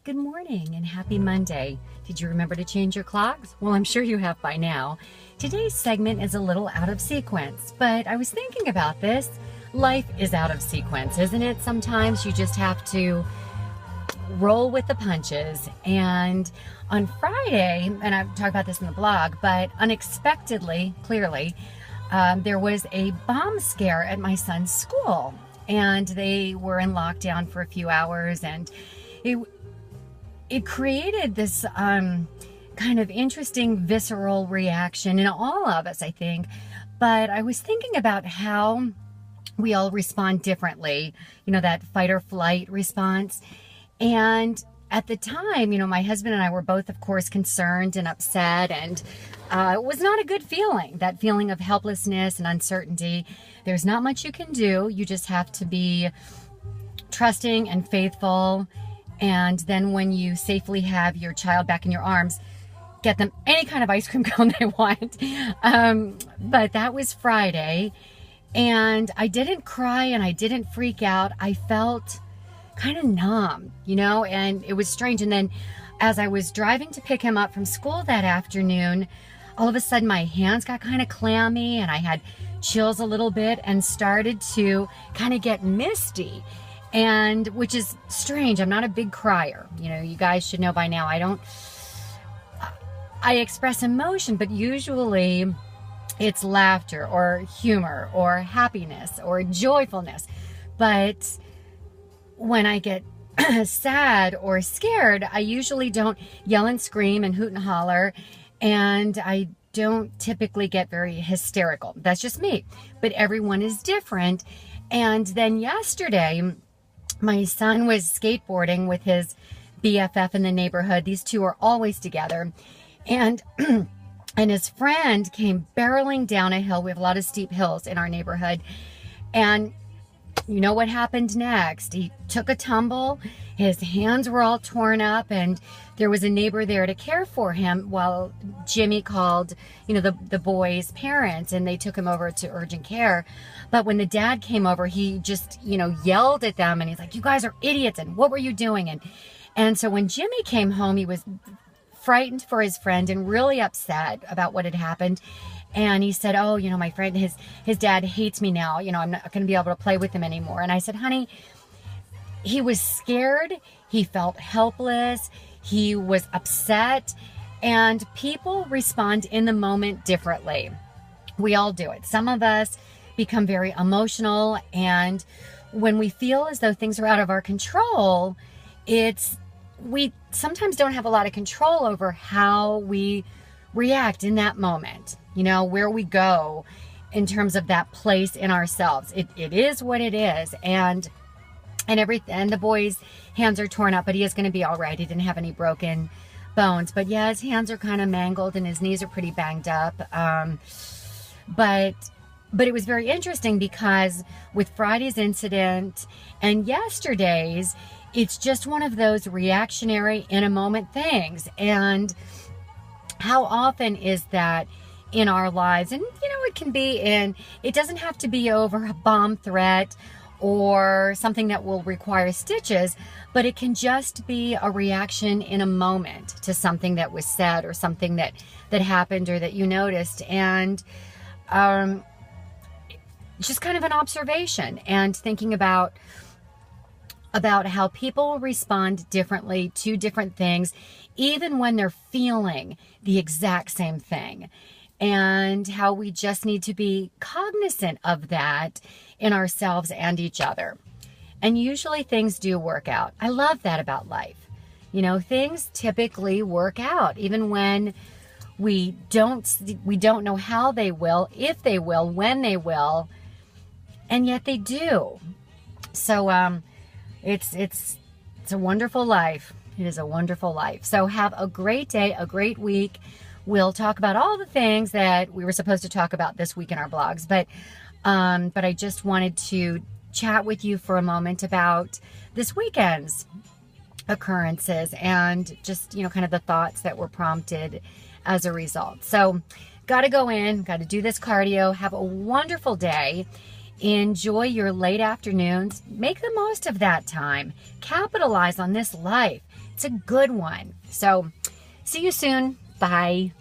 Good morning and happy Monday. Did you remember to change your clocks? Well, I'm sure you have by now. Today's segment is a little out of sequence, but I was thinking about this. Life is out of sequence, isn't it? Sometimes you just have to roll with the punches. And on Friday, and I've talked about this in the blog, but unexpectedly, clearly, there was a bomb scare at my son's school. And they were in lockdown for a few hours, and it created this kind of interesting visceral reaction in all of us, I think. But I was thinking about how we all respond differently, that fight or flight response. And at the time, my husband and I were both, of course, concerned and upset, and it was not a good feeling, that feeling of helplessness and uncertainty. There's not much you can do. You just have to be trusting and faithful. And then when you safely have your child back in your arms, get them any kind of ice cream cone they want. But that was Friday, and I didn't cry and I didn't freak out. I felt kind of numb, and it was strange. And then as I was driving to pick him up from school that afternoon, all of a sudden my hands got kind of clammy and I had chills a little bit and started to kind of get misty. And which is strange. I'm not a big crier. You guys should know by now, I express emotion, but usually it's laughter or humor or happiness or joyfulness. But when I get sad or scared, I usually don't yell and scream and hoot and holler, and I don't typically get very hysterical. That's just me. But everyone is different. And then yesterday, my son was skateboarding with his BFF in the neighborhood. These two are always together. And and his friend came barreling down a hill. We have a lot of steep hills in our neighborhood. And you know what happened next? He took a tumble. His hands were all torn up, and there was a neighbor there to care for him while Jimmy called, the boy's parents, and they took him over to urgent care. But when the dad came over, he just, yelled at them, and he's like, "You guys are idiots, and what were you doing?" And so when Jimmy came home, he was frightened for his friend and really upset about what had happened. And he said, "Oh, my friend, his dad hates me now. I'm not going to be able to play with him anymore." And I said, "Honey, he was scared. He felt helpless. He was upset. And people respond in the moment differently. We all do it. Some of us become very emotional. And when we feel as though things are out of our control, we sometimes don't have a lot of control over how we react in that moment, where we go in terms of that place in ourselves. It is what it is. And the boy's hands are torn up, but he is going to be all right. He didn't have any broken bones, but yeah, his hands are kind of mangled and his knees are pretty banged up. But it was very interesting because with Friday's incident and yesterday's, it's just one of those reactionary in a moment things. And how often is that in our lives? And it can be it doesn't have to be over a bomb threat or something that will require stitches, but it can just be a reaction in a moment to something that was said or something that happened or that you noticed. And just kind of an observation and thinking about how people respond differently to different things, even when they're feeling the exact same thing, and how we just need to be cognizant of that in ourselves and each other. And usually things do work out. I love that about life. Things typically work out, even when we don't know how they will, if they will, when they will, and yet they do. So it's a wonderful life. It is a wonderful life. So have a great day, a great week. We'll talk about all the things that we were supposed to talk about this week in our blogs, but I just wanted to chat with you for a moment about this weekend's occurrences and just, kind of the thoughts that were prompted as a result. So got to go in, got to do this cardio. Have a wonderful day. Enjoy your late afternoons. Make the most of that time. Capitalize on this life. It's a good one. So, see you soon. Bye.